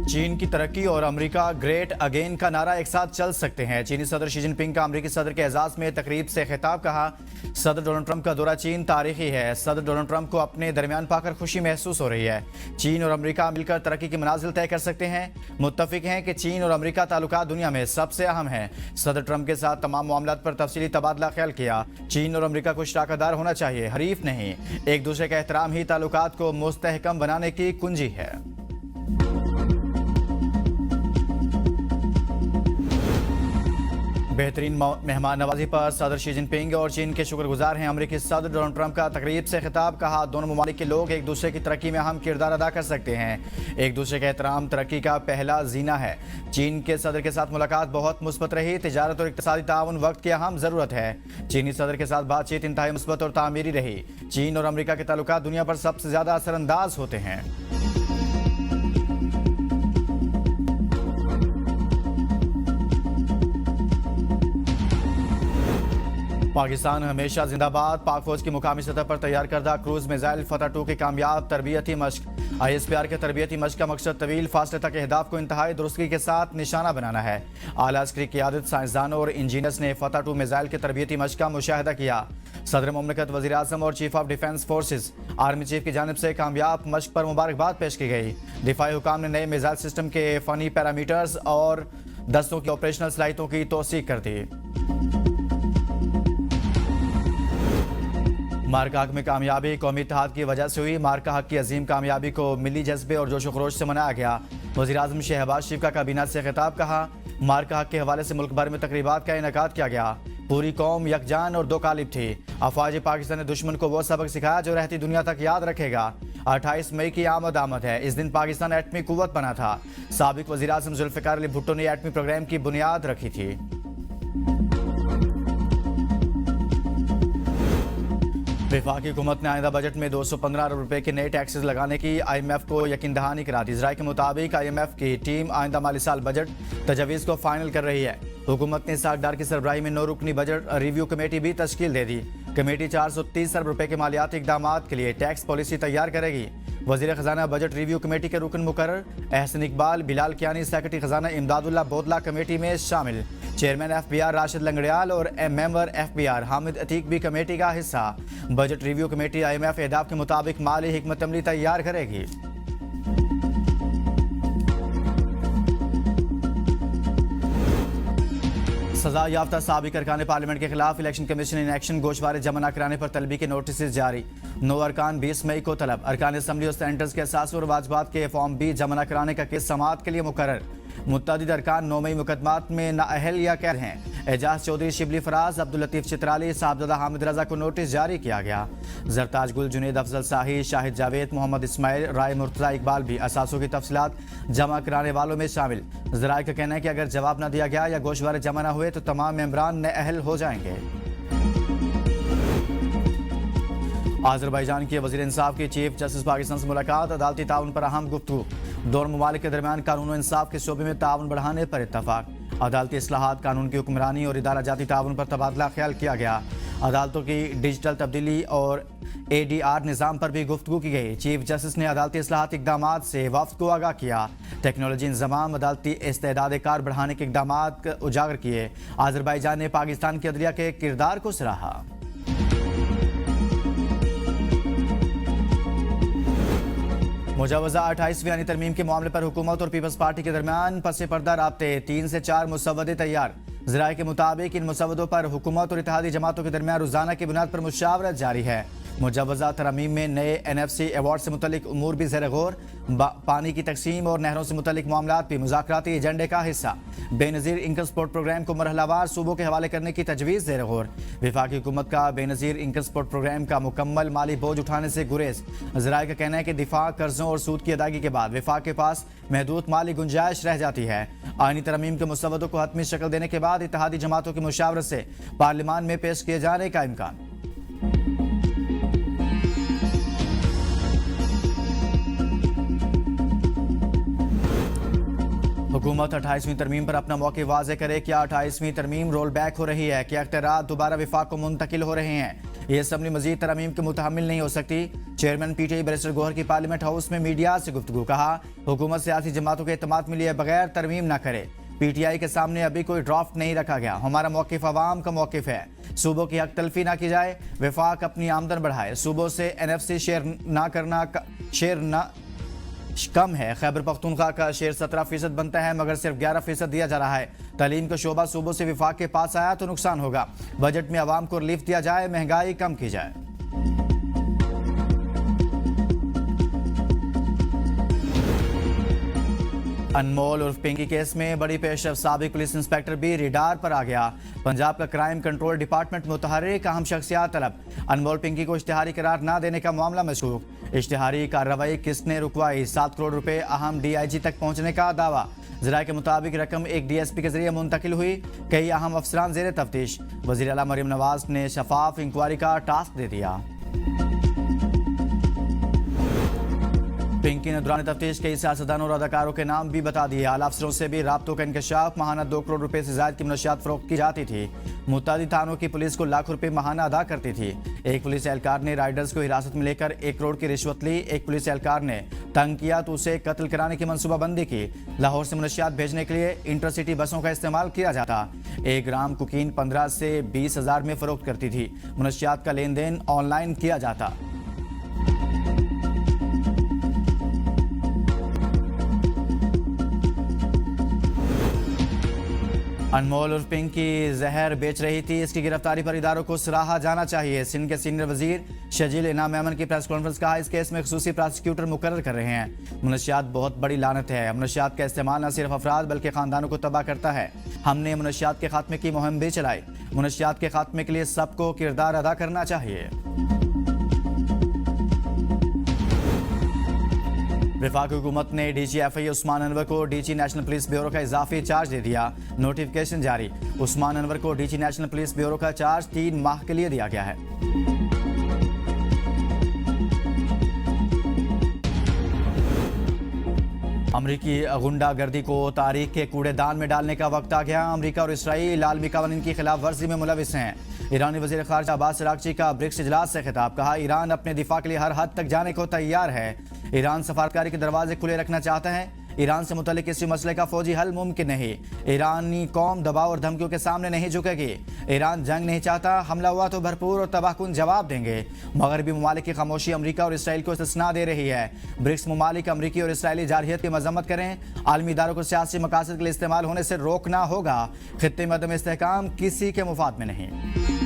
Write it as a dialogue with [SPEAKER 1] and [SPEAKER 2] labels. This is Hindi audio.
[SPEAKER 1] चीन की तरक्की और अमेरिका ग्रेट अगेन का नारा एक साथ चल सकते हैं। चीनी सदर शी जिनपिंग का अमेरिकी सदर के एजाज में तकरीब से खिताब। कहा, सदर डोनाल्ड ट्रंप का दौरा चीन तारीखी है। सदर डोनाल्ड ट्रंप को अपने दरमियान पाकर खुशी महसूस हो रही है। चीन और अमेरिका मिलकर तरक्की की मनाजिल तय कर सकते हैं। मुत्तफिक हैं कि चीन और अमेरिका ताल्लुकात दुनिया में सबसे अहम हैं। सदर ट्रंप के साथ तमाम मामलात पर तफसीली तबादला ख्याल किया। चीन और अमेरिका को शराकतदार होना चाहिए, हरीफ नहीं। एक दूसरे का एहतराम ही ताल्लुकात को मुस्तहकम बनाने की कुंजी है। बेहतरीन मेहमान नवाजी पर सदर शी जिनपिंग और चीन के शुक्रगुजार हैं। अमेरिकी सदर डोनाल्ड ट्रंप का तकरीब से खिताब। कहा, दोनों ममालिक के लोग एक दूसरे की तरक्की में अहम किरदार अदा कर सकते हैं। एक दूसरे का एहतराम तरक्की का पहला जीना है। चीन के सदर के साथ मुलाकात बहुत मुस्बत रही। तिजारत और इक्तिसादी ताउन वक्त की अहम जरूरत है। चीनी सदर के साथ बातचीत इंतहाई मुस्बत और तामीरी रही। चीन और अमेरिका के ताल्लुकात दुनिया पर सबसे ज्यादा असरअंदाज होते हैं। पाकिस्तान हमेशा जिंदाबाद। पाक फौज की मुकामी सतह पर तैयार करदा क्रूज मिसाइल फतह 2 की कामयाब तरबियती मश्क। ISPR के तरबियती मश्क का मकसद तवील फासले तक अहदाफ को इंतहाई दुरुस्ती के साथ निशाना बनाना है। आला अस्करी क़ियादत, साइंसदानों और इंजीनियर्स ने फतह 2 मिसाइल के तरबियती मश्क का मुशाहिदा किया। सदर मुमलिकत, वज़ीर आज़म और chief of defence forces army chief की जानिब से कामयाब मश्क पर मुबारकबाद पेश की गई। दिफाई हुकाम ने नए मिसाइल सिस्टम के फ़नी पैरामीटर्स और दस्तों की ऑपरेशनल सलाहियतों की तौसीक कर दी। मार्का हक में कामयाबी कौमी इत्तेहाद की वजह से हुई। मार्का हक की अजीम कामयाबी को मिली जज्बे और जोश खरोश से मनाया गया। वज़ीर आज़म शहबाज शरीफ का काबीना से खिताब। कहा, मार्का हक के हवाले से मुल्क भर में तकरीबात का इनेकाद किया गया। पूरी कौम यकजान और दो कालिब थी। अफवाज पाकिस्तान ने दुश्मन को वो सबक सिखाया जो रहती दुनिया तक याद रखेगा। 28 मई की आमद है। इस दिन पाकिस्तान एटमी कुव्वत बना था। साबिक वज़ीर आज़म जुल्फ़िकार अली भुट्टो ने एटमी प्रोग्राम की बुनियाद रखी थी। वफाकी हुकूमत ने आइंदा बजट में 215 अरब रुपए के नए टैक्सेस लगाने की IMF को यकीन दहानी करा दी। ज़राए के मुताबिक IMF की टीम आइंदा माली साल बजट तजवीज़ को फाइनल कर रही है। हुकूमत ने सागदार की सरबराही में 9 रुकनी बजट रिव्यू कमेटी भी तश्कील दे दी। कमेटी 430 अरब रुपए के मालियाती इक़दामात के लिए टैक्स पॉलिसी तैयार करेगी। वज़ीर ख़जाना बजट रिव्यू कमेटी के रुकन मुकर्रर। एहसन इकबाल, बिलाल कियानी सेक्रेटरी ख़जाना इमदादुल्लाह बोदला कमेटी में शामिल। चेयरमैन FBR राशिद लंगड़ियाल और मेंबर FBR हामिद अतीक भी कमेटी का हिस्सा। बजट रिव्यू कमेटी IMF अहदाफ के मुताबिक माली हिकमत अमली तैयार करेगी। सजा याफ्ता साबिक अरकान पार्लियामेंट के खिलाफ इलेक्शन कमीशन इन एक्शन गोशवारे जमा न कराने पर तलबी के नोटिस जारी। 9 अरकान 20 मई को तलब। अरकान असम्बली और सेंटर्स के असास और वाजबात के फॉर्म भी जमा न कराने का केस समाअत के लिए मुकर्रर। मुत्तअद्दिद अरकान 9 मई मुकदमात में नाअहल या कैद हैं। एजाज चौधरी, शिबली फराज, अब्दुल लतीफ चित्राली, साहबजादा हामिद रजा को नोटिस जारी किया गया। जरताज गुल, जुनेद अफजल शाही, शाहिद जावेद, मोहम्मद इस्माइल, राय मुर्तजा इकबाल भी असासों की तफसीलात जमा कराने वालों में शामिल। ज़राए का कहना है कि अगर जवाब न दिया गया या गोशवारे जमा न हुए तो तमाम मेंबरान नाअहल हो जाएंगे। आज़रबाईजान के वज़ीर इंसाफ की चीफ जस्टिस पाकिस्तान से मुलाकात। अदालती ताउन पर अहम गुफ्तगू। दोनों ममालिक के दरमियान कानून इंसाफ के शोबे में ताउन बढ़ाने पर इत्तफाक। अदालती इस्लाहात, कानून की हुक्मरानी और इदारा जाती ताउन पर तबादला ख्याल किया गया। अदालतों की डिजिटल तब्दीली और ADR निज़ाम पर भी गुफ्तगू की गई। चीफ जस्टिस ने अदालती इस्लाहात इक़दामात से वफ़द को आगाह किया। टेक्नोलॉजी इंतज़ाम, अदालती इस्तेदाद कार बढ़ाने के इक़दामात उजागर किए। आज़रबाईजान ने पाकिस्तान की अदलिया के किरदार को सराहा। मुजवजा 28वीं आईनी तरमीम के मामले पर हुकूमत और पीपल्स पार्टी के दरमियान पसे पर्दा राब्ते। 3 से 4 मुसव्वदे तैयार। ज़राए के मुताबिक इन मुसव्वदों पर हुकूमत और इत्तेहादी जमातों के दरमियान रोजाना की बुनियाद पर मुशावरत जारी है। मुजवजा तरमीम में नए NFC अवार्ड से मुतल्लिक उमूर भी ज़ेर गौर। पानी की तकसीम और नहरों से मुतल्लिक मामलात भी मुज़ाकराती एजेंडे का हिस्सा। बेनज़ीर इंकम सपोर्ट प्रोग्राम को मरहलावार सूबों के हवाले करने की तजवीज़ ज़ेर गौर। वफाकी हुकूमत का बेनज़ीर इंकम सपोर्ट प्रोग्राम का मुकम्मल माली बोझ उठाने से गुरेज। ज़राए का कहना है कि दिफा, कर्जों और सूद की अदायगी के बाद वफाक के पास महदूद माली गुंजाइश रह जाती है। आईनी तरमीम के मुसव्वदों को हतमी शक्ल देने के बाद इत्तेहादी जमातों की मुशावरत से पार्लियामान में पेश किए जाने का इम्कान। हुकूमत 28वीं तरमीम पर अपना मौक़िफ़ वाज़ेह करे। क्या 28वीं तरमीम रोल बैक हो रही है? क्या इख्तियारात दोबारा वफाक को मुंतकिल हो रहे हैं? ये असम्बली मजीद तरमीम के मुतहम्मिल नहीं हो सकती। चेयरमैन पीटीआई बैरिस्टर गौहर की पार्लियामेंट हाउस में मीडिया से गुफ्तगू। कहा, हुकूमत सियासी जमातों के एतमाद में लिए बगैर तरमीम न करे। पीटीआई के सामने अभी कोई ड्राफ्ट नहीं रखा गया। हमारा मौकिफ अवाम का मौकिफ है। सूबों की हक तलफी ना की जाए। वफाक अपनी आमदन बढ़ाए। सूबों से एनएफसी शेयर ना कम है। खैबर पख्तूनख्वा का शेयर 17% बनता है मगर सिर्फ 11% दिया जा रहा है। तालीम का शोबा सूबों से विफाक के पास आया तो नुकसान होगा। बजट में आवाम को रिलीफ दिया जाए, महंगाई कम की जाए। अनमोल उर्फ पिंकी केस में बड़ी पेशरफ। साबिक पुलिस इंस्पेक्टर भी रिडार पर आ गया। पंजाब का क्राइम कंट्रोल डिपार्टमेंट मुतहर्रिक अहम शख्सियात तलब। अनमोल पिंकी को इश्तिहारी करार न देने का मामला मशकूक। इश्तिहारी कार्रवाई किसने रुकवाई? 7 करोड़ रुपए अहम डीआईजी तक पहुंचने का दावा। जराये के मुताबिक रकम एक डीएसपी के जरिए मुंतकिल हुई। कई अहम अफसरान जेर तफ्तीश। वजीर आला मरियम नवाज ने शफाफ इंक्वायरी का टास्क दे दिया। पिंकी ने दौरान तफ्तीश कई सियासतदानों और अदाकारों के नाम भी बता दिए। आला अफसरों से भी राब्तों का इंकशाफ। माहाना 2 करोड़ रुपए से ज्यादा की मनशियात फरोख्त की जाती थी। मुतादी थानों की पुलिस को लाख रुपए माहाना अदा करती थी। एक पुलिस एहलकार ने राइडर्स को हिरासत में लेकर 1 करोड़ की रिश्वत ली। एक पुलिस एहलकार ने तंग किया तो उसे कत्ल कराने की मनसूबाबंदी की। लाहौर से मनशियात भेजने के लिए इंटरसिटी बसों का इस्तेमाल किया जाता। 1 ग्राम कुकीन 15 से 20 हजार में फरोख्त करती थी। मनशियात का लेन देन ऑनलाइन किया जाता। अनमोल उर्फ पिंकी जहर बेच रही थी। इसकी गिरफ्तारी पर इदारों को सराहा जाना चाहिए। सिंध के सीनियर वजीर शजील इनाम मेमन की प्रेस कॉन्फ्रेंस। कहा, इस केस में खसूसी प्रोसिक्यूटर मुकर्रर कर रहे हैं। मनशियात बहुत बड़ी लानत है। मनशियात का इस्तेमाल न सिर्फ अफराद बल्कि खानदानों को तबाह करता है। हमने मनशियात के खात्मे की मुहिम भी चलाई। मनशियात के खात्मे के लिए सबको किरदार अदा करना चाहिए। वफाकी हुकूमत ने डीजीएफआई उस्मान अनवर को डीजी नेशनल पुलिस ब्यूरो का इजाफी चार्ज दे दिया। नोटिफिकेशन जारी। उस्मान अनवर को डीजी नेशनल पुलिस ब्यूरो का चार्ज 3 माह के लिए दिया गया है। अमरीकी गुंडागर्दी को तारीख के कूड़ेदान में डालने का वक्त आ गया। अमरीका और इसराइल आलमी कवानीन की खिलाफ वर्जी में मुलविस हैं। ईरानी वजीर खारजा अब्बास अरागची का ब्रिक्स इजलास से खिताब। कहा, ईरान अपने दिफा के लिए हर हद तक जाने को तैयार है। ईरान सफारतकारी के दरवाजे खुले रखना चाहता है। ईरान से मुतल्लिक किसी मसले का फौजी हल मुमकिन नहीं। ईरानी कौम दबाव और धमकियों के सामने नहीं झुकेगी। ईरान जंग नहीं चाहता। हमला हुआ तो भरपूर और तबाहकुन जवाब देंगे। मगरबी ममालिक की खामोशी अमरीका और इसराइल को इस्तिस्ना दे रही है। ब्रिक्स ममालिक अमरीकी और इसराइली जारहियत की मजम्मत करें। आलमी इदारों को सियासी मकासद के लिए इस्तेमाल होने से रोकना होगा। खित्ते में अदम इस्तेहकाम किसी के मुफाद में नहीं।